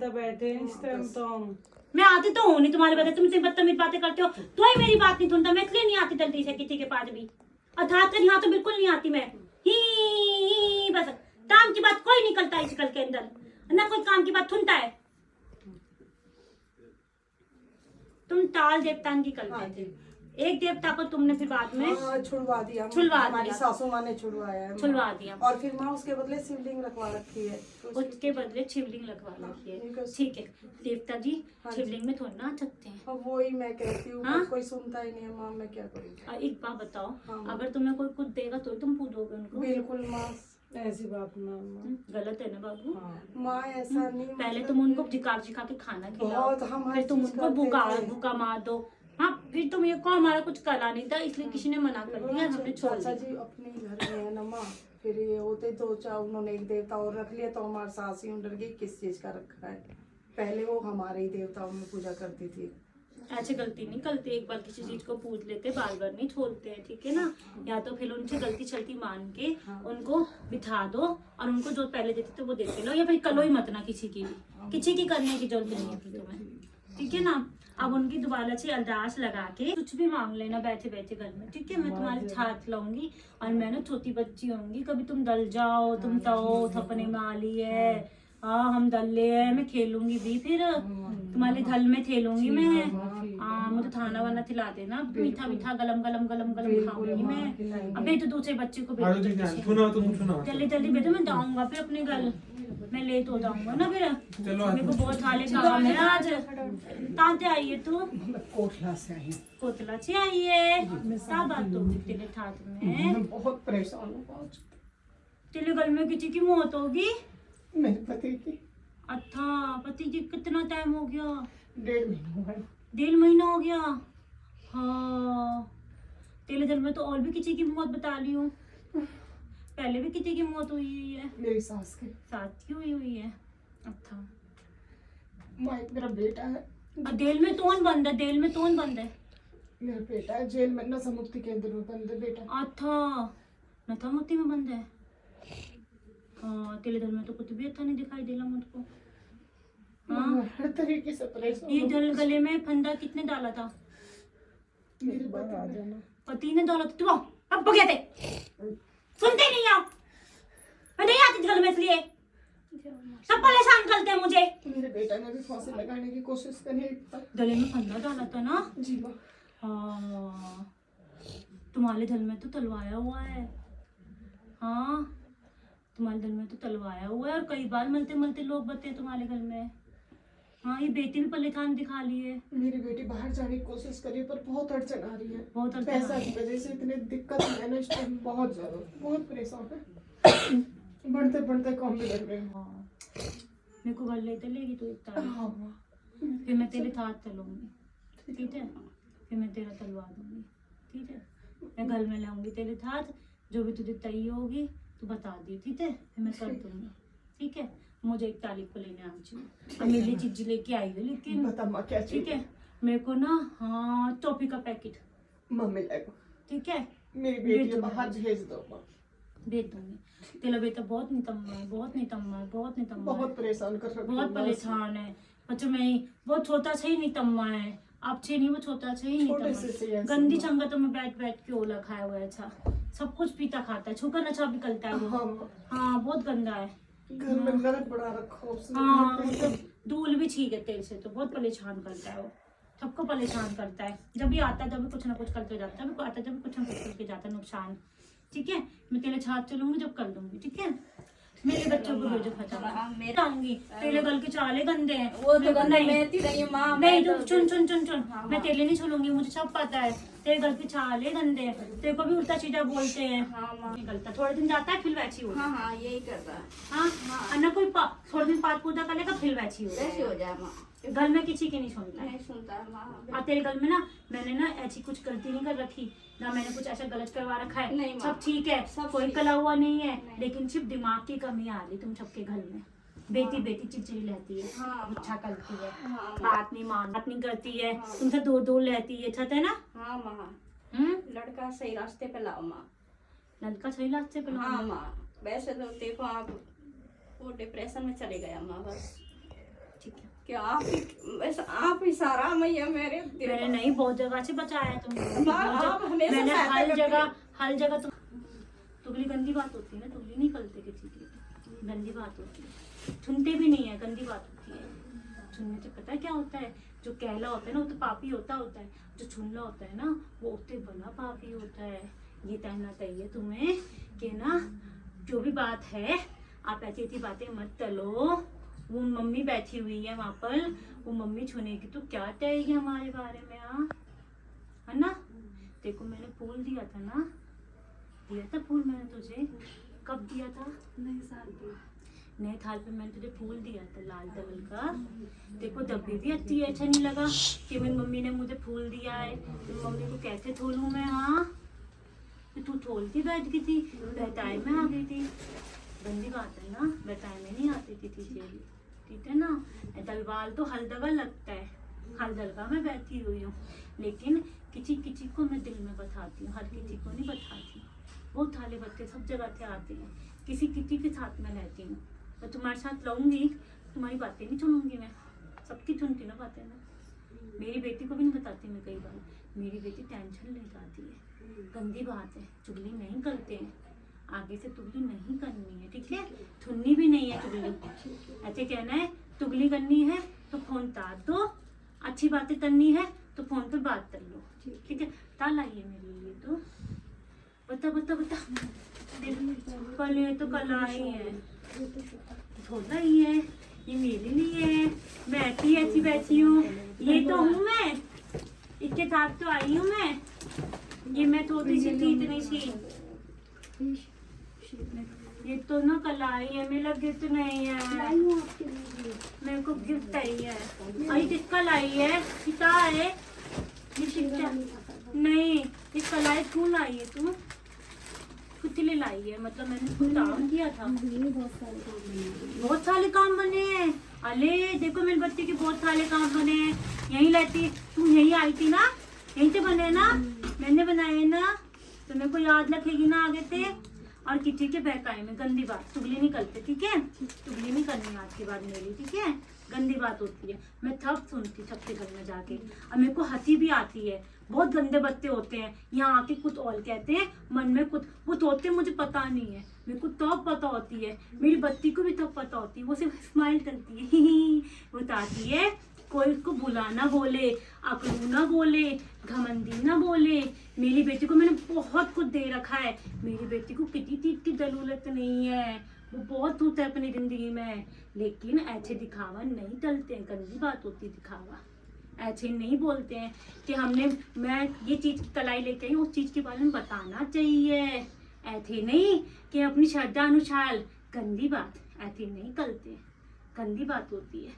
तो बैठे हैं इस टाइम तो हम। मैं आती तो हूँ नहीं तुम्हारे पास, तुम इतनी बदतमीज बातें करते हो तो ही मेरी बात नहीं सुनता। मैं इसलिए नहीं आती जल्दी से किसी के पास भी, अर्थात कर यहाँ तो बिल्कुल नहीं आती मैं। ही बस काम की बात कोई निकलता है इस घर के अंदर, ना कोई काम की बात सुनता है। तुम ताल देवतान की करते थे, एक देवता को तुमने फिर बाद में छुड़वा दिया, हमारी सासू माँ ने छुड़वाया है, छुड़वा दिया। और फिर माँ उसके बदले शिवलिंग रखवा रखी है, उसके बदले शिवलिंग लगवा रखी है। ठीक है देवता जी, शिवलिंग में थोड़ा ना सकते हैं। अब वही मैं कहती हूँ, हाँ? कोई सुनता ही नहीं है माँ, मैं क्या करूँ। एक बात बताओ, हाँ। अगर तुम्हें कोई कुछ देगा तो तुम पूछोगे उनको? बिल्कुल माँ, ऐसी बात ना गलत है ना बाबू। माँ ऐसा नहीं, पहले तुम उनको जिका जिका के खाना खिलाओ, हम फिर तुम उनको भूखा मार दो। हाँ फिर तुम ये को हमारा कुछ कला नहीं था इसलिए किसी ने मना कर दिया, हमने छोड़ दिया। जी अपने घर में है ना माँ, फिर ये होते दो चार उन्होंने एक देवता और रख लिया तो हमारे सास ही डर गई किस चीज का रखा है। पहले वो हमारे ही देवताओं में पूजा करती थी। ऐसे गलती नहीं करते, एक बार किसी चीज को पूछ लेते बार बार नहीं छोड़ते हैं, ठीक है ना। या तो फिर उनसे गलती चलती मान के उनको बिठा दो और उनको जो पहले देते थे वो देते लो, या फिर कलो ही मत ना किसी की भी, किसी की करने की जरूरत नहीं है फिर तुम्हें, ठीक है ना। अब उनकी दोबारा से अरदास लगा के कुछ भी मांग लेना बैठे बैठे घर में, ठीक है। मैं तुम्हारे हाथ लाऊंगी और मैं ना छोटी बच्ची होंगी, कभी तुम दल जाओ, तुम तो थपने में आ ली है, हाँ हम दल ले है, मैं खेलूंगी भी, फिर तुम्हारे धल में खेलूंगी मैं। हाँ मुझे खाना वाना खिला देना, मीठा मीठा गलम गलम गलम गलम खाऊंगी मैं। अबे तो दूसरे बच्चे को जल्दी जल्दी बेटा, मैं जाऊंगा फिर अपने घर, मैं लेट हो जाऊंगा ना फिर, मेरे को बहुत सारे काम है आज। कहाँ से आई है तू? कोटला से आई, कोटला से आई है। क्या बात होगी तेरे साथ में? बहुत परेशान हूँ। तेरे घर में किसी की मौत होगी? मेरे पति की। अच्छा पति की कितना टाइम हो गया? 1.5 महीना हुआ है। 1.5 महीना हो गया। हाँ तेरे घर में तो और भी किसी की मौत बता ली हूँ, पहले भी किसी की मौत हुई है। मेरी सास की। सास की हुई है। अच्छा माँ एक मेरा बेटा है। जेल में कौन बंद है? जेल में कौन बंद है? मेरा बेटा है जेल में, नशा मुक्ति केंद्र में बंद है बेटा। अच्छा नशा मुक्ति में बंद है। हाँ तेरे घर में तो कुछ भी अच्छा नहीं दिखाई देला मुझको। हाँ हर तरीके से परेशान। ये जल गले में फंदा कितने डाला था? मेरे पति ने डाला था। तू अब बगे थे, सुनते नहीं आओ, मैं नहीं आती घर में इसलिए सब परेशान करते हैं मुझे। मेरे बेटा ने भी फांसी लगाने की कोशिश करी एक बार। गले में फंदा डाला था ना? जी माँ। हाँ तुम्हारे दिल में तो तलवाया हुआ है। हाँ तुम्हारे दिल में तो तलवाया हुआ है, और कई बार मलते मलते लोग बते तुम्हारे घर में। हाँ ये बेटी भी परेशान दिखा ली है। मेरी बेटी बाहर जाने की कोशिश करी पर बहुत अड़चन आ रही है, बहुत अड़चन पैसा की वजह से इतनी दिक्कत है ना इस टाइम, बहुत ज्यादा, बहुत परेशान है। बढ़ते बढ़ते कम भी लग रहे हैं। हाँ मेरे को घर ले चलेगी तो इतना, हाँ फिर मैं तेरे साथ चलूंगी, ठीक है। फिर मैं तेरा तलवा दूंगी, ठीक है। मैं घर में लाऊंगी तेरे साथ, जो भी तुझे चाहिए होगी तू बता दी, ठीक है। फिर मैं कर दूंगी, ठीक है। मुझे 1 तारीख को लेने आनी चाहिए, अब मेरे लिए चीज लेके आई है, लेकिन बता माँ क्या चाहिए? ठीक है मेरे को ना, हाँ टॉफी का पैकेट मम्मी लाएगा, ठीक है। मेरी बेटी को बाहर भेज दो माँ। भेज दूंगी। तेरा बेटा बहुत निकम्मा है, बहुत निकम्मा है, बहुत निकम्मा है, बहुत परेशान कर रहा है, बहुत परेशान है। बच्चों में बहुत छोटा सा ही निकम्मा है, अब छे नहीं, वो छोटा सा ही छोटे से निकम्मा ऐसे गंदी संगतों में बैठ बैठ के ओला खाया हुआ है। अच्छा सब कुछ पीता खाता है, छुकर नशा भी करता है वो। हाँ, हाँ बहुत गंदा है। घर में नरक बड़ा रखा उसने। हाँ मतलब धूल भी छींक है तेल से, तो बहुत परेशान करता है वो, सबको परेशान करता है। जब भी आता है जब भी कुछ ना कुछ करके जाता है, आता है जब भी कुछ ना कुछ करके जाता है, नुकसान, ठीक है। मैं तेरे साथ चलूंगी जब कर दूंगी, ठीक है। मेरे बच्चों को भेजो फटा आऊंगी, तेरे गल के चाले गंदे हैं, वो तो गंदा मेहती रही है माँ। नहीं तू चुन चुन चुन चुन, मैं तेरे लिए नहीं छोड़ूंगी, मुझे सब पता है। तेरे गल के चाले गंदे हैं, तेरे को भी उल्टा सीधा बोलते हैं। हाँ माँ। निकलता थोड़े दिन जाता है फिर वैसी हो। हाँ हाँ यही कर रहा है। हाँ अन्ना कोई थोड़े दिन पाठ पूजा कर लेगा फिर वैसी हो ऐसी हो जाए माँ। घर में किसी की नहीं सुनता है। नहीं सुनता है माँ। और तेरे घर में ना मैंने ना ऐसी कुछ गलती नहीं कर रखी, ना मैंने कुछ ऐसा गलत करवा रखा है। नहीं माँ। सब ठीक है, सब कोई ठीक। कला हुआ नहीं है, लेकिन सिर्फ दिमाग की कमी आ रही तुम सबके घर में। बेटी बेटी चिड़चिड़ी रहती है, हाँ। अच्छा करती है, हाँ बात नहीं बात नहीं करती है, तुमसे दूर दूर रहती है, छत है ना। हाँ माँ। लड़का सही रास्ते पे लाओ माँ। लड़का सही रास्ते पे हाँ माँ। वैसे तो देखो आप वो डिप्रेशन में चले गया माँ, बस ठीक है। क्या आप बस आप इशारा मैया मेरे दिल मैंने नहीं बहुत जगह से बचाया तुमको, माँ, आप हमेशा मैंने सहायता हर जगह तुगली गंदी बात होती है ना, तुगली नहीं करते किसी की, गंदी बात होती है, सुनते भी नहीं है, गंदी बात होती है। सुनने से पता है क्या होता है, जो कहला होता है ना वो तो पापी होता है, जो छुनला होता है ना वो उतने बड़ा पापी होता है। ये कहना चाहिए तुम्हें कि ना जो भी बात है आप ऐसी ऐसी बातें मत चलो। वो मम्मी बैठी हुई है वहां पर, वो मम्मी छुनेगी तो क्या कहेगी हमारे बारे में, है ना। देखो मैंने फूल दिया था ना, दिया था फूल मैंने तुझे, कब दिया था, नए साल पे मैंने तुझे फूल दिया था लाल कलर का। देखो डब्बी भी अच्छा नहीं लगा कि मेरी मम्मी ने मुझे फूल दिया है, तो मम्मी को कैसे छोड़ूं मैं। हाँ तो तू छोड़ती बैठ गई थी, बहताई में आ गई थी, गंदी बात है ना, बहताई में नहीं आती थी चीजें, ठीक है ना। दलवाल तो हलदगा लगता है, हलदगा में बैठी हुई हूँ, लेकिन किसी किसी को मैं दिल में बताती हूँ, हर किसी को नहीं बताती। बहुत थाले बच्चे सब जगह से आते हैं, किसी किसी के साथ में रहती हूँ। मैं तुम्हारे साथ रहूंगी, तुम्हारी बातें नहीं सुनूंगी, मैं सबकी सुनती ना बातें मैं। मेरी बेटी को भी नहीं बताती मैं, कई बार मेरी बेटी टेंशन ले जाती है। गंदी बात है, चुगली नहीं करते हैं, आगे से चुगली नहीं करनी है, ठीक है। सुननी भी नहीं है चुगली, ऐसे कहना है चुगली करनी है तो फोन तार दो, अच्छी बातें करनी है तो फोन पर बात कर लो, ठीक है। ताल आइए मेरे लिए तो बता बता बता, कल ये तो कल आई है, थोड़ा ही है, ये मेरे लिए है, मैं ऐसी बैठी हूँ, ये तो हूँ मैं, इसके साथ तो आई हूँ मैं, ये मैं थोड़ी सी थी इतनी सी, ये तो ना कल आई है, मेरा गिफ्ट नहीं है, मेरे को गिफ्ट आई है, अरे किसका लाई है, कितना है ये किसका, नहीं ये कलाई क्यों लाई है तू, कुछ लिए लाई है, मतलब मैंने कुछ काम किया था, बहुत सारे काम बने हैं। अरे देखो मेरी बच्ची के बहुत सारे काम बने हैं, यहीं लाती, तुम यहीं आई थी ना, यहीं से बने ना, मैंने बनाए ना, तो मेरे को याद रखेगी ना आगे से। और किसी के बहकाए में गंदी बात, चुगली नहीं करते, ठीक है, चुगली नहीं करनी आज के बाद मेरी, ठीक है। गंदी बात होती है, मैं सब सुनती सबके घर में जाके, और मेरे को हंसी भी आती है। बहुत गंदे बच्चे होते हैं, यहाँ आके कुछ और कहते हैं, मन में कुछ होते हैं, मुझे पता नहीं है, मेरे को तब पता होती है, मेरी बच्ची को भी तब पता होती है, वो सिर्फ स्माइल करती है वो बताती है, कोई उसको बुला ना बोले, अकड़ू ना बोले, घमंडी ना बोले। मेरी बेटी को मैंने बहुत कुछ दे रखा है, मेरी बेटी को किसी चीज की जरूरत नहीं है, वो बहुत खुश है अपनी जिंदगी में, लेकिन ऐसे दिखावा नहीं चलते हैं, गंदी बात होती दिखावा, ऐसे नहीं बोलते हैं कि मैं ये चीज कलाई लेके आई, उस चीज के बारे में बताना चाहिए, ऐसे नहीं कि अपनी श्रद्धा अनुसार, गंदी बात ऐसे नहीं करते, गंदी बात होती है।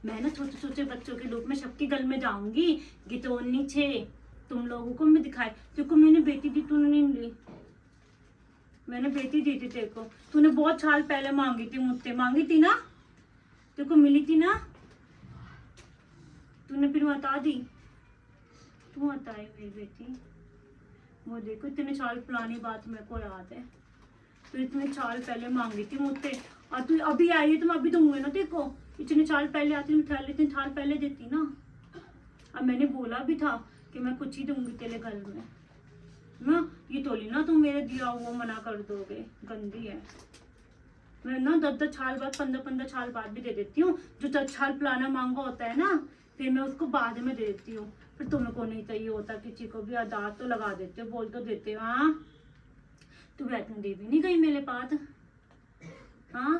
मैं ना छोटे छोटे बच्चों के रूप में सबके गल में जाऊंगी, गिटोर नीचे तुम लोगों को मैं दिखाई, देखो मैंने बेटी दी, तूने नहीं ली, मैंने बेटी दी थी तेरे को, तूने बहुत साल पहले मांगी थी मुझसे, मांगी थी ना, तेरे को मिली थी ना, तूने फिर बता दी, तू बताए मेरी बेटी, वो देखो इतने साल पुरानी बात मेरे को याद है, तो इतने साल पहले मांगी थी मुझसे, और तू अभी आई है तो मैं अभी दूंगी ना देखो, इतने साल पहले आती इतने साल पहले देती ना। अब मैंने बोला भी था कि मैं कुछ ही दूंगी तेरे घर में ना, ये तोली ना तुम मेरे दिया हुआ मना कर दोगे, गंदी है। मैं ना 10-10 साल बाद 15-15 साल बाद भी दे देती हूँ, जो 10 साल पुराना मांगा होता है ना, फिर मैं उसको बाद में दे देती हूँ, फिर तुम्हें को नहीं चाहिए होता, किसी को भी आधार तो लगा देते हो, बोल तो देते हो। हाँ तू वैष्णो देवी नहीं गई मेरे पास, हाँ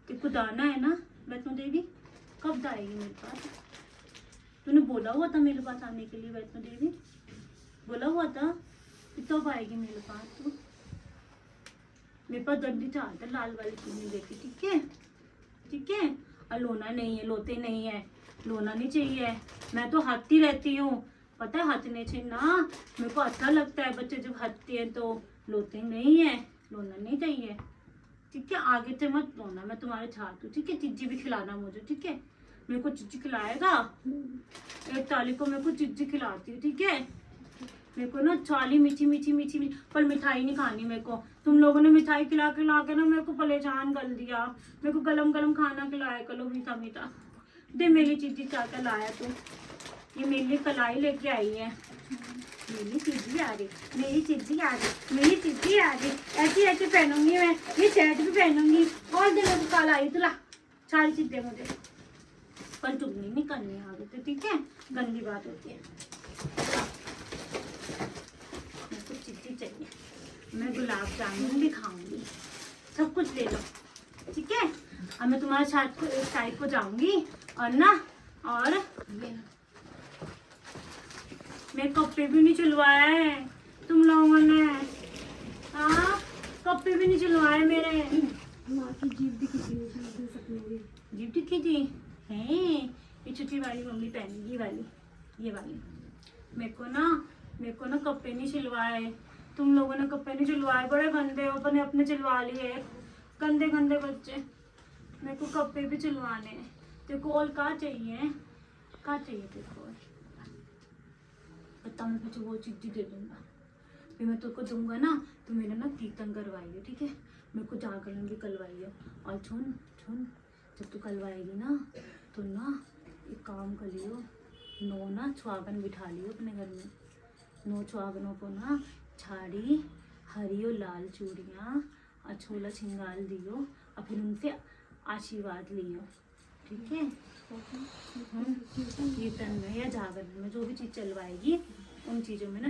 तेको दाना है ना वैष्णो देवी, कब आएगी मेरे पास, तूने बोला हुआ था मेरे पास आने के लिए, वैष्णो देवी बोला हुआ था कि तब आएगी मेरे पास, तो मेरे पास दर्दी चाहता है लाल वाली चीनी देखी, ठीक है ठीक है। और लोना नहीं है, लोते नहीं है, लोना नहीं चाहिए, मैं तो हंसती रहती हूँ, पता है हंसने से ना मेरे को अच्छा लगता है, बच्चे जब हंसते हैं तो, लोते नहीं है, लोना नहीं चाहिए, ठीक है। आगे से मत लोना, मैं तुम्हारे साथ हूँ, ठीक है। चिज्जी भी खिलाना मुझे, ठीक है, मेरे को चिज्जी खिलाएगा, एक ताली को मेरे को चिज्जी खिलाती है, ठीक है। मेरे को ना चाली मीठी मीठी मीठी मीठी, पर मिठाई नहीं खानी मेरे को, तुम लोगों ने मिठाई खिला के ना मेरे को परेशान कर दिया, मेरे को गलम गलम खाना खिलाया करो मीठा मीठा, दे मेरी चीजी चाचा लाया तू, ये मेरे लिए कलाई लेके आई है। मेरी चीजी आ रही, मेरी चीजी आ रही, मेरी चीजी आ रही। ऐसी ऐसी पहनूंगी मैं, ये शर्ट भी पहनूंगी और दिन में कल आई तो ला सारी चीजें मुझे। पर चुगली नहीं करनी आगे तो, ठीक है, गंदी बात होती है। मेरे को चीजी चाहिए, मैं गुलाब जामुन भी खाऊंगी, सब कुछ ले लो, ठीक है। अब मैं तुम्हारे साइड को जाऊंगी और ना, और मेरे कपड़े भी नहीं चलवाया है तुम लोगों ने। हाँ, कपड़े भी नहीं चलवाए मेरे। माँ की जीभ दिखी थी सपने में। जीप दिखी थी है, ये छोटी वाली मम्मी पहनेगी, ये वाली, ये वाली। मेरे को ना कपड़े नहीं सिलवाए, तुम लोगों ने कपड़े नहीं सिलवाए, बड़े गंदे हो, अपने अपने सिलवा लिए, गंदे गंदे बच्चे। मेरे को कपड़े भी सिलवाने हैं। तेरे को और क्या चाहिए, क्या चाहिए तेरे को? बता, मैं तुझे वो चीज़ दे दूंगा, फिर मैं तुझको दूंगा ना, तो मेरा ना कीर्तन करवाइए, ठीक है। मेरे को जागरण भी करवाइए। और सुन, जब तू करवाएगी ना, तो ना एक काम कर लियो, 9 ना सुहागन बिठा लियो अपने घर में। 9 सुहागनों को ना छाड़ी, हरी और लाल चूड़ियाँ और छोला छिंगाल दियो, और फिर उनसे आशीर्वाद लियो, ठीक है। कीर्तन में या जागरण में जो भी चीज़ चलवाएगी, उन चीज़ों में ना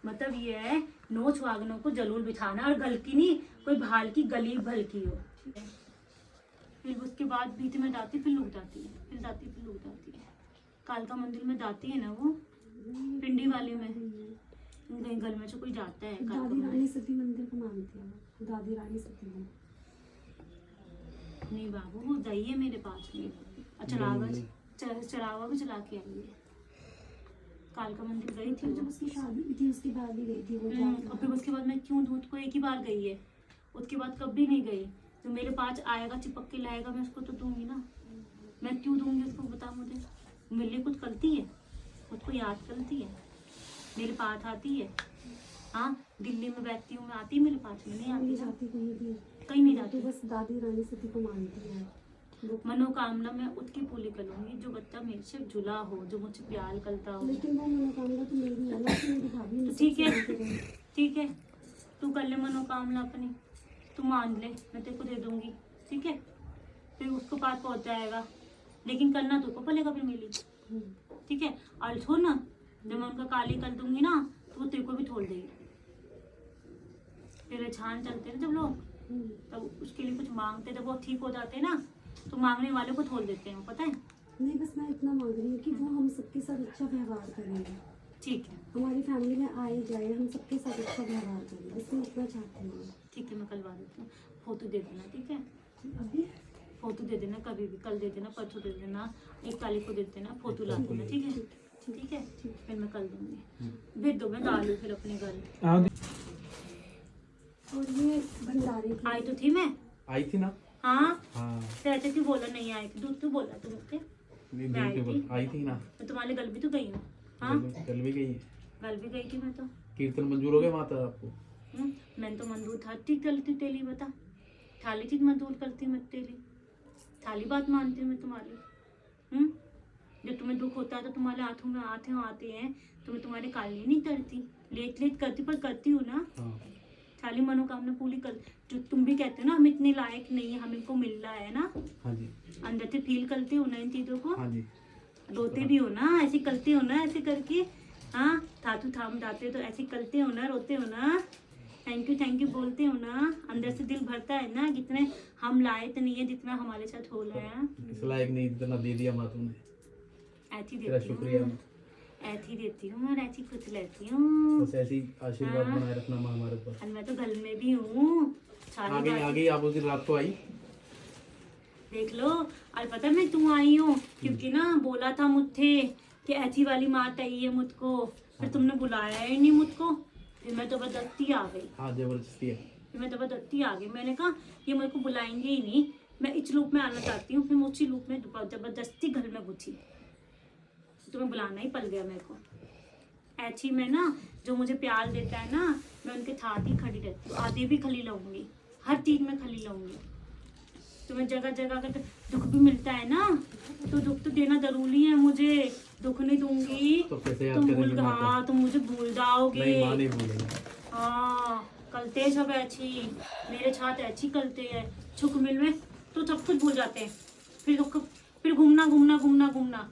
मतलब ये है, 9 सुहागनों को जरूर बिठाना, और गलती नहीं कोई भाल की गली भलकी हो, ठीक है। फिर उसके बाद बीच में दाती, फिर लुक जाती है, फिर दाती, फिर लुक जाती है। कालका मंदिर में दाती है ना वो, पिंडी वाले में, कहीं घर में से कोई जाता है। दादी रानी सती मंदिर को मानती है, दादी रानी सती मंदिर। नहीं बाबू, वो गई है मेरे पास में, चरावा भी चला के आई है। कालका मंदिर गई थी जब उसकी शादी थी, उसके बाद ही गई थी वो। और फिर उसके बाद मैं क्यों दूध को एक ही बार गई है, उसके बाद कभी नहीं गई। जो मेरे पास आएगा चिपक के लाएगा, मैं उसको तो दूंगी ना, मैं क्यों दूंगी उसको, बता मुझे। मेरे लिए कुछ करती है, उसको याद करती है, मेरे पास आती है। हाँ, दिल्ली में बैठती हूँ मैं, आती है मेरे पास में? नहीं आती, जाती कहीं नहीं जाती, बस दादी रानी सती को मानती है। मनोकामना मैं उसकी पूरी करूंगी जो बच्चा मेरे से जुड़ा हो, जो मुझे प्यार करता हो। लेकिन वो मनोकामना तो मेरी है ना, मेरी भाभी तो ठीक है, ठीक है, तू कर ले मनोकामना अपनी, तू मान ले, मैं तेरे को दे दूंगी, ठीक है। फिर उसको पास पहुंच जाएगा, लेकिन करना तो को पड़ेगा फिर मिली, ठीक है। और छोड़ ना, जब मैं उनका काली कर दूंगी ना, तो वो तेरे को भी छोड़ देगी। फिर छान चलते ना जब लोग, तब उसके लिए कुछ मांगते, जब वो ठीक हो जाते हैं ना, तो मांगने वाले को छोड़ देते हैं, पता है। नहीं, बस मैं इतना मांग रही हूँ कि वो हम सबके साथ अच्छा व्यवहार करेंगे, ठीक है, हमारी फैमिली में आए जाए, हम सबके साथ अच्छा व्यवहार करें, बस मैं इतना चाहती हूँ। ठीक है, मैं करवा देती हूँ। फोटो दे देना, ठीक है, अभी फोटो दे देना, कभी भी, कल दे देना, परसों दे देना, 1 तारीख को दे देना, फोटो ला देना, ठीक है, ठीक है। फिर मैं कर दूंगी, भेज दो, मैं डालू फिर अपने घर। और ये भंडारे की आई तो थी मैं, आई थी ना। हाँ, हाँ, ऐसे क्यों बोला नहीं आई थी, दूध क्यों बोला तुम मुझसे? मैं आई थी, आई थी ना। मैं तुम्हारे घर भी तो गई हूँ। हाँ, कल भी गई है। घर भी गई थी मैं तो। कीर्तन मंजूर हो गया माता आपको? मैंने तो मंजूर था, ठीक चलती तेली, बता, थाली चीज मंजूर करती मैं तेली, थाली बात मानती मैं तुम्हारी। जब तुम्हें दुख होता है तो तुम्हारे हाथों में आते हैं, तो मैं तुम्हारे काली नहीं करती, लेट करती, पर करती हूँ ना। हाँ। सारी मनोकामना पूरी कर, जो तुम भी कहते हो ना, हम इतने लायक नहीं है, हम इनको मिल रहा है ना, हाँ जी, अंदर से फील करते हो ना इन चीजों को। हाँ जी, रोते भी हो ना, ऐसे करते हो ना, ऐसे करके, हाँ, थातू थाम जाते हो तो ऐसे करते हो ना, रोते हो ना, थैंक यू बोलते हो ना, अंदर से दिल भरता है ना, जितने हम लायक नहीं है जितना हमारे साथ हो रहा है। इस लायक नहीं, इतना दे दिया माता ने, ऐसी तेरा देती शुक्रिया। हूँ, ऐसी देती हूँ और ऐसी खुश रहती हूँ, बस ऐसी आशीर्वाद हाँ। बनाए रखना माँ हमारे ऊपर। और मैं तो घर में भी हूँ, सारी आगे बात आगे आप उस दिन रात को आई। देख लो। और पता है मैं क्यों आई हूँ, क्योंकि ना बोला था मुझसे कि ऐसी वाली माँ चाहिए मुझको, फिर तुमने बुलाया ही नहीं मुझको, फिर मैं जबरदस्ती आ गई। हाँ, जबरदस्ती है। फिर मैं जबरदस्ती आ गई, मैंने कहा ये मेरे को बुलाएंगे ही नहीं, मैं इस लूप में आना चाहती हूँ, फिर मैं उसी लूप में जबरदस्ती घर में घुसी, तुम्हें बुलाना ही पड़ गया मेरे को। ऐसी में ना, जो मुझे प्यार देता है ना, मैं उनके साथ ही खड़ी रहती हूँ, आधे भी खली लाऊंगी, हर चीज में खली लाऊंगी, तुम्हें जगह जगह का दुख भी मिलता है ना, तो दुख तो देना जरूरी है मुझे। दुख नहीं दूंगी तो कैसे याद तुम करेंगे भूल, माँ को? हाँ तुम मुझे भूल जाओगे। नहीं माँ नहीं भूलेंगे। हाँ कलते सब ऐसी, मेरे साथ ऐसी कलते हैं। सुख मिल में तो सब कुछ भूल जाते हैं, फिर घूमना घूमना घूमना घूमना।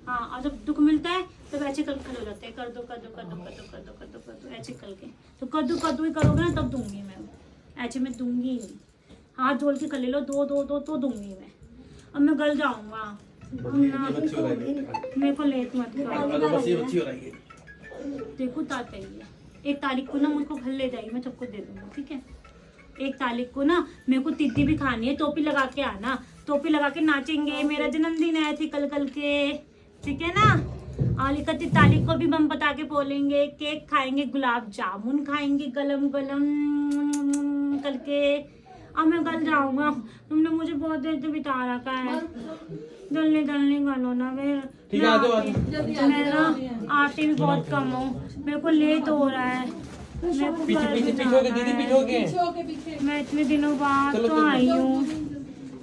हाँ और जब दुख मिलता है तब ऐसे कल खड़े हो जाते हैं, कर दो कर दो कर दो कर दो कर दो कर दो कर दो ऐसे कल के। तो कर दो ही करोगे ना तब दूंगी मैं, ऐसे मैं दूंगी ही नहीं। हाथ जोड़ के कर ले लो, दो दो दो तो दूंगी मैं। अब मैं गल जाऊंगा, मेरे को लेट मत करो। देखो ताते ही है, 1 तारीख को ना मुझको घर ले जाइए, मैं सबको दे दूंगा, ठीक है। 1 तारीख को ना मेरे को तिद्दी भी खानी है, टोपी लगा के आना, टोपी लगा के नाचेंगे, मेरा जन्मदिन है ऐसे कल कल के, ठीक है ना। और 31 तारीख को भी बम बता के बोलेंगे, केक खाएंगे, गुलाब जामुन खाएंगे गलम गलम करके। अब मैं कल जाऊंगा, तुमने मुझे बहुत देर से बिता रखा है। जल्दी जल्दी करो ना, मैं ना आती भी बहुत कम हूँ, मेरे को लेट हो रहा है। मेरे को मैं इतने दिनों बाद तो आई हूँ।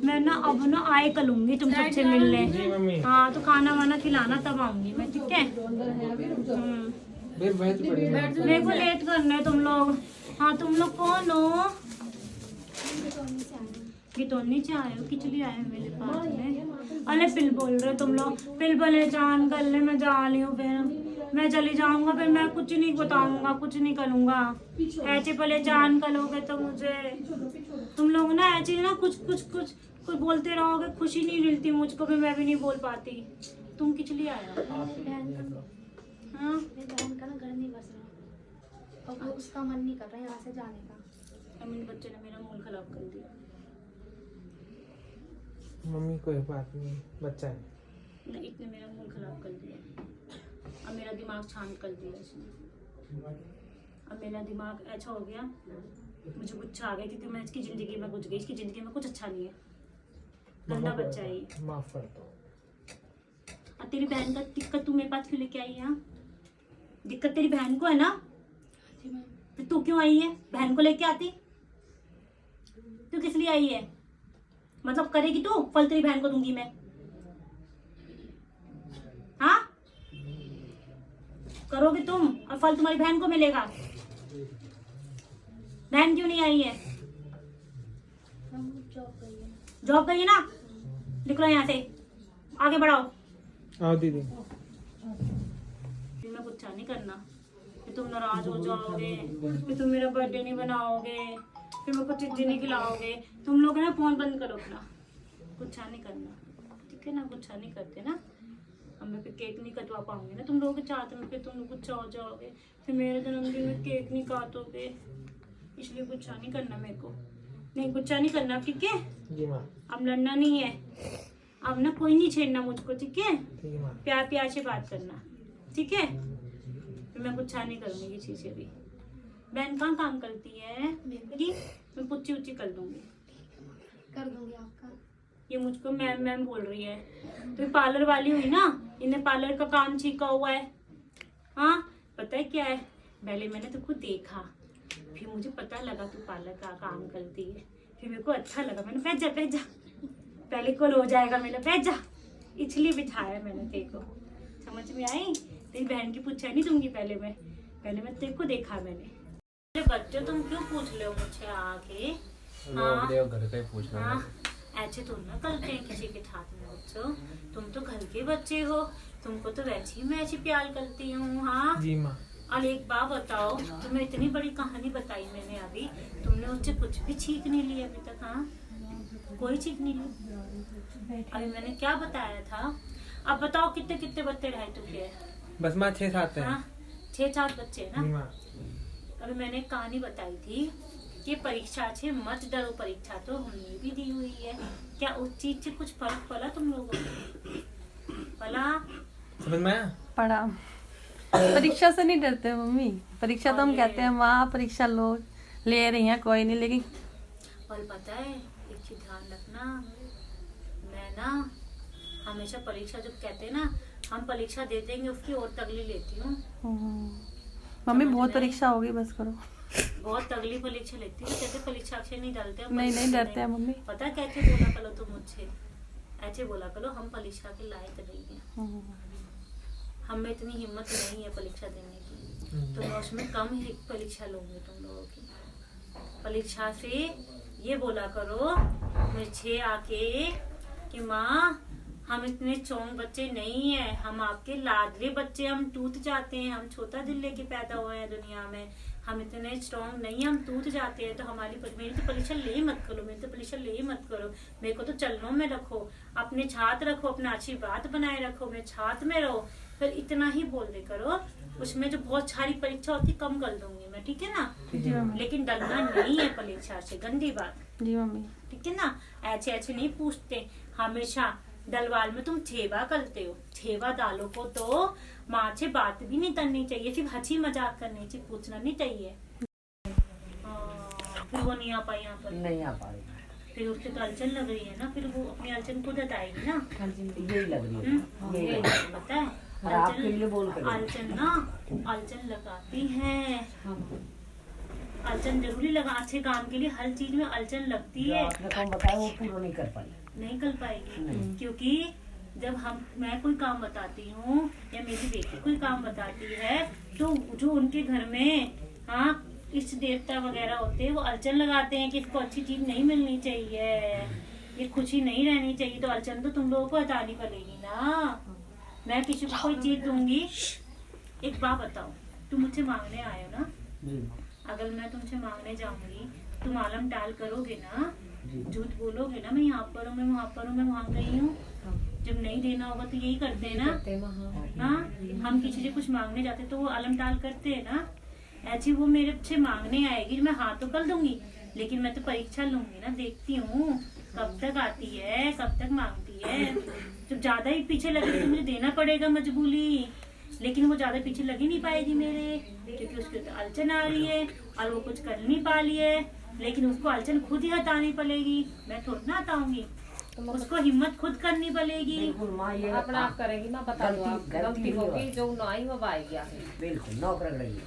मैं ना अब ना आए कलूंगी तुम सबसे मिलने। हाँ तो खाना वाना खिलाना तब आऊंगी मैं, ठीक है। मेरे को लेट करना है तुम लोग। हाँ तुम लोग कौन हो? कितोनी से आए हो? खिचड़ी आए हो मेरे पास में। अरे पिल बोल रहे तुम लोग, पिल बोले जान कर ले, मैं जा रही हूँ, फिर मैं चली जाऊंगा, फिर मैं कुछ नहीं बताऊंगा, कुछ नहीं करूंगा। ऐसे पहले जान करोगे तो मुझे तुम लोग ना ऐसे ना कुछ कुछ कुछ कुछ बोलते रहोगे, खुशी नहीं मिलती मुझको, फिर मैं भी नहीं बोल पाती। तुम किचली आया हो? हाँ मेरी बहन का ना घर नहीं बस रहा और वो उसका मन नहीं कर रहा यहाँ से जाने का। मेरे बच्चे ने मेरा मूड खराब कर दिया। मम्मी कोई बात नहीं, बच्चा है। नहीं इतने मेरा मूड खराब कर दिया, अब मेरा दिमाग शांत कर दिया इसने। अब मेरा दिमाग ऐसा हो गया, मुझे गुस्सा आ गया क्योंकि मैं इसकी जिंदगी में घुस गई। इसकी जिंदगी में कुछ अच्छा नहीं है, गंदा बच्चा है ये। माफ कर दो। और तेरी बहन का दिक्कत तू मेरे पास क्यों लेके आई है? दिक्कत तेरी बहन को है ना, फिर तू क्यों आई है? बहन को लेके आती, तू किस लिए आई है? मतलब करेगी तू? फल तेरी बहन को दूंगी मैं, हाँ करोगे तुम और फल तुम्हारी बहन को मिलेगा। बहन क्यों नहीं आई है? जॉब गई है ना, निकलो यहाँ से, आगे बढ़ाओ। आओ दीदी। मैं गुस्सा नहीं करना, फिर तुम नाराज हो जाओगे, फिर तुम मेरा बर्थडे नहीं बनाओगे, फिर मेरे को चिट्ठी नहीं खिलाओगे। तुम लोग है ना फोन बंद करो अपना, गुस्सा नहीं करना, ठीक है ना। गुस्सा नहीं करते ना, अब मैं फिर केक नहीं कटवा पाऊंगी ना तुम लोगों के साथ में, फिर तुम गुस्सा हो जाओगे, फिर मेरे जन्मदिन में केक नहीं काटोगे, इसलिए गुस्सा नहीं करना मेरे को। नहीं गुस्सा नहीं करना, ठीक है। जी माँ। अब लड़ना नहीं है, अब ना कोई नहीं छेड़ना मुझको, ठीक है। ठीक है माँ। प्यार प्यार से बात करना, ठीक है। फिर मैं गुस्सा नहीं करूंगी किसी से भी। बहन कहाँ काम करती है मेरी? मैं पुच्ची उच्ची कर दूंगी, कर दूंगी आपका। ये मुझको मैम मैम बोल रही है। तो पार्लर वाली हुई ना, इन्हें पार्लर का काम सीखा हुआ है। हाँ पता है क्या है, पहले मैंने तुमको देखा, फिर मुझे पता लगा तू पार्लर का काम करती है, फिर मेरे को अच्छा लगा, मैंने बैठ जा पहले कॉल हो जाएगा मेरा, बैठ जा, इसलिए बिठाया मैंने तेरे को। समझ में आई? तेरी बहन की पूछा नहीं दूंगी पहले मैं तेरे को देखा मैंने। अरे बच्चे तुम क्यों पूछ ले हो मुझसे आके? हाँ घर का ही पूछ रहा हाँ ऐसे तुम ना करते हैं किसी के साथ में बच्चों, तुम तो घर के बच्चे हो, तुमको तो वैसे ही मैं ऐसी प्यार करती हूँ। हाँ जी माँ। और एक बात बताओ, तुम्हें इतनी बड़ी कहानी बताई मैंने अभी, तुमने उससे कुछ भी छींक नहीं ली अभी तक? हाँ कोई छींक नहीं ली। अभी मैंने क्या बताया था? अब बताओ कितने कितने बच्चे रहे तुमके? बस माँ 6-7 है। हाँ 6-7 बच्चे जी ना। माँ। अभी मैंने एक कहानी बताई थी कि परीक्षा से मत डरो, परीक्षा तो हमने भी दी हुई है। क्या उस चीज से कुछ फर्क पड़ा तुम लोगों को? पड़ा? समझ में आया? पढ़ा। परीक्षा से नहीं डरते मम्मी, परीक्षा तो हम कहते हैं माँ परीक्षा लो, ले रही हैं कोई नहीं, लेकिन और पता है एक चीज ध्यान रखना, मैं ना हमेशा परीक्षा जब कहते हैं ना हम परीक्षा दे देंगे उसकी और तगली लेती हूँ। मम्मी समझ बहुत में? परीक्षा होगी, बस करो। बहुत तगड़ी परीक्षा लेती है, कहते परीक्षा अक्षर नहीं डालते हम, नहीं परीक्षा डरते हैं मम्मी। पता है कैसे बोला करो तुम मुझसे, ऐसे बोला करो हम परीक्षा के लायक नहीं है, हमें इतनी हिम्मत नहीं है परीक्षा देने की, तो मैं उसमें कम ही परीक्षा लूंगी तुम लोगों की। परीक्षा से ये बोला करो मुझे आके कि माँ हम इतने स्ट्रॉन्ग बच्चे नहीं है, हम आपके लाडले बच्चे, हम टूट जाते हैं, हम छोटा दिल लेके पैदा हुए हैं दुनिया में, हम इतने स्ट्रॉन्ग नहीं, हम टूट जाते हैं, तो मेरी तो परीक्षा ले ही मत करो, मेरी तो परीक्षा ले ही मत करो, मेरे को तो चलनों में रखो, अपने छात्र रखो, अपना अच्छी बात बनाए रखो, मेरे छात्र में रहो, फिर इतना ही बोल दे करो। उसमें जो बहुत सारी परीक्षा होती कम कर दूंगी मैं, ठीक है ना, लेकिन डरना नहीं है परीक्षा से, गंदी बात, जी मम्मी। ठीक है ना। ऐसे ऐसे नहीं पूछते, हमेशा दलवाल में तुम छेवा करते हो, छेवा दालों को तो माँ से बात भी नहीं करनी चाहिए, सिर्फ हंसी मजाक करनी चाहिए, पूछना नहीं चाहिए। फिर वो नहीं आ पाई यहाँ पर, नहीं आ पाई, फिर उससे तो अड़चन लग रही है ना, फिर वो अपनी अड़चन खुद हटाएगी ना, यही लग रही है, यही लग रही है। पता है और आपके लिए बोल कर अड़चन ना, अड़चन लगाती है, अड़चन जरूरी लगा, अच्छे काम के लिए हर चीज में अड़चन लगती जो है, आपने काम बताया वो पूरा नहीं कर पाई, नहीं कर पाएगी, क्योंकि जब मैं कोई काम बताती हूँ या मेरी बेटी कोई काम बताती है, तो जो उनके घर में इष्ट देवता वगैरह होते हैं वो अड़चन लगाते हैं कि इसको अच्छी चीज नहीं मिलनी चाहिए, ये खुशी नहीं रहनी चाहिए, तो अड़चन तो तुम लोगों को हटानी पड़ेगी ना। मैं किसी को कोई चीज दूंगी, एक बात बताओ, तुम मुझसे मांगने आए हो ना, अगर मैं तुमसे मांगने जाऊंगी तुम आलम टाल करोगे ना, झूठ बोलोगे ना, मैं यहाँ पर हूँ, मैं वहाँ पर हूँ, मैं वहाँ गई हूँ, जब नहीं देना होगा तो यही करते हैं ना। हाँ, हम किसी से कुछ मांगने जाते तो वो आलम टाल करते हैं ना, ऐसी वो मेरे से मांगने आएगी, मैं हाँ तो कर दूंगी, लेकिन मैं तो परीक्षा लूंगी ना, देखती हूँ कब तक आती है, कब तक मांगती है। जब ज्यादा ही पीछे लगे तो मुझे देना पड़ेगा मजबूरी, लेकिन वो ज्यादा पीछे लग ही नहीं पाएगी मेरे, क्योंकि उसके तो अड़चन आ रही है और वो कुछ कर नहीं पा रही है, लेकिन उसको अड़चन खुद ही हटानी पड़ेगी, मैं थोड़ी ना हटाऊंगी, उसको हिम्मत खुद करनी पड़ेगी। बिल्कुल माँ, ये अपना आप करेगी ना, बता दो आप, गलती होगी जो ना आई वो आएगी आगे, बिल्कुल नौकर रही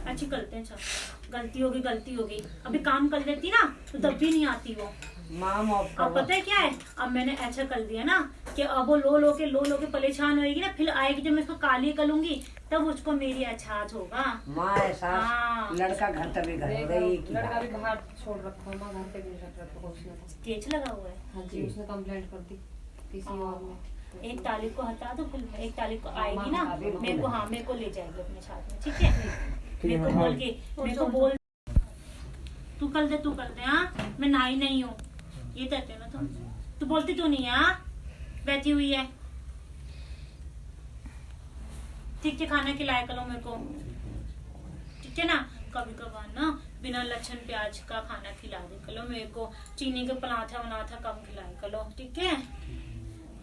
अच्छी करते हैं सब, गलती होगी, अभी काम कर लेती ना तो तब भी नहीं आती वो। माँ अब पता है क्या है, अब मैंने ऐसा कर दिया ना कि अब वो लो के परेशान होएगी ना, फिर आएगी जब मैं इसको काली करूंगी तब उसको मेरी एहसास होगा। माँ एहसास, हाँ। लड़का घर तभी घर गई, लड़का भी बाहर छोड़ रखा है, माँ घर पे भी नहीं रख रखा उसने, केच लगा हुआ है। हाँ जी, उसने कंप्लेंट कर दी किसी और में। 1 तारीख को हटा दो, फिर 1 तारीख को आएगी ना, मेरे को ले जाएगी अपने साथ में, ठीक है, मेरे को बोल तू कर दे हाँ, मैं नहाई नहीं हूँ, ये कहते हो ना तुम, तू बोलती तो नहीं हाँ, बैठी हुई है, ठीक है, खाना खिलाया करो मेरे को, ठीक है ना, कभी कभार ना बिना लहसुन प्याज का खाना खिला दे करो मेरे को, चीनी के पराठा वनाठा कम खिलाए करो, ठीक है।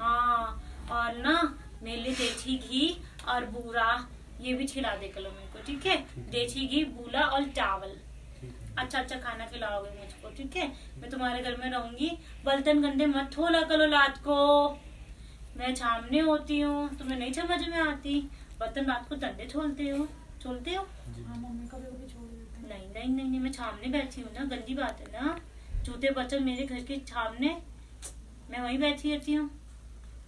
हाँ, और ना मेरे लिए देसी घी और बूरा ये भी खिला दे करो मेरे को, ठीक है, देसी घी, बूला और चावल, अच्छा खाना खिलाओगे मुझको, ठीक है। मैं तुम्हारे घर में रहूंगी, बर्तन गंदे मत धोला करो रात को, मैं सामने होती हूँ, तुम्हें नहीं समझ में आती, बर्तन रात को गंदे छोड़ते हो। हाँ मम्मी कभी कभी छोड़ देते हैं। नहीं, मैं सामने बैठी हूँ ना, गंदी बात है ना, जूते बर्तन मेरे घर के सामने, मैं वहीं बैठी रहती हूँ,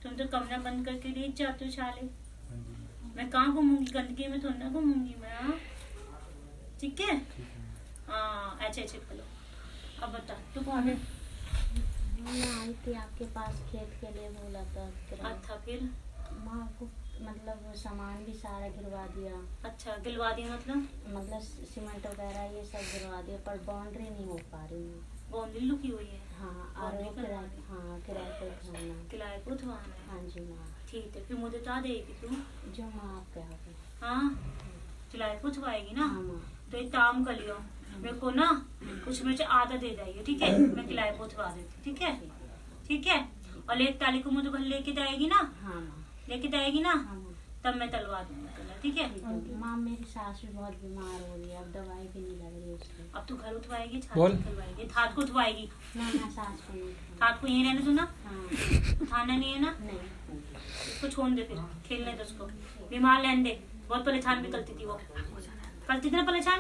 तुम तो कमरा बंद करके ले जाते हो साले, मैं कहाँ घूमूंगी, गंदगी में थोड़ी ना घूमूंगी मैं, ठीक है। हाँ, ऐसे करो। अब बता तू कौन है? मैं आई थी आपके पास खेत के लिए, बोला था। अच्छा, फिर माँ को मतलब सामान भी सारा गिरवा दिया। अच्छा, गिरवा दिया मतलब सीमेंट वगैरह ये सब गिरवा दिया, पर बाउंड्री नहीं हो पा रही है। बाउंड्री लुकी हुई है? हाँ, और वो किराए पे उठवाना। किराए पे उठवाना है? हाँ जी माँ। ठीक है, फिर मुझे बता देगी तू? जो माँ आप कहोगे। हाँ, किराए पे उठवाएगी ना? हाँ माँ। तो एक काम कर लियो, मेरे को ना कुछ में से आधा दे जाइए, ठीक है, मैं किराए पे उठवा देती, ठीक है। और 1 तारीख को मुझे घर लेके जाएगी ना? हाँ माँ। लेके जाएगी ना? हाँ माँ। तब मैं तलवा दूंगा, ठीक है। माँ मेरी सास भी बहुत बीमार हो रही है, अब दवाई भी नहीं लग रही उसकी। अब तू घर उठवाएगी, थाट को उठवाएगी? ना सास को नहीं। थाट को यहीं रहने दो ना? हाँ। उठाना नहीं है ना? नहीं। उसको छोड़ दे, फिर खेलने दो उसको, बीमार रहने दे, बहुत परेशान भी करती थी वो। करती थी ना परेशान।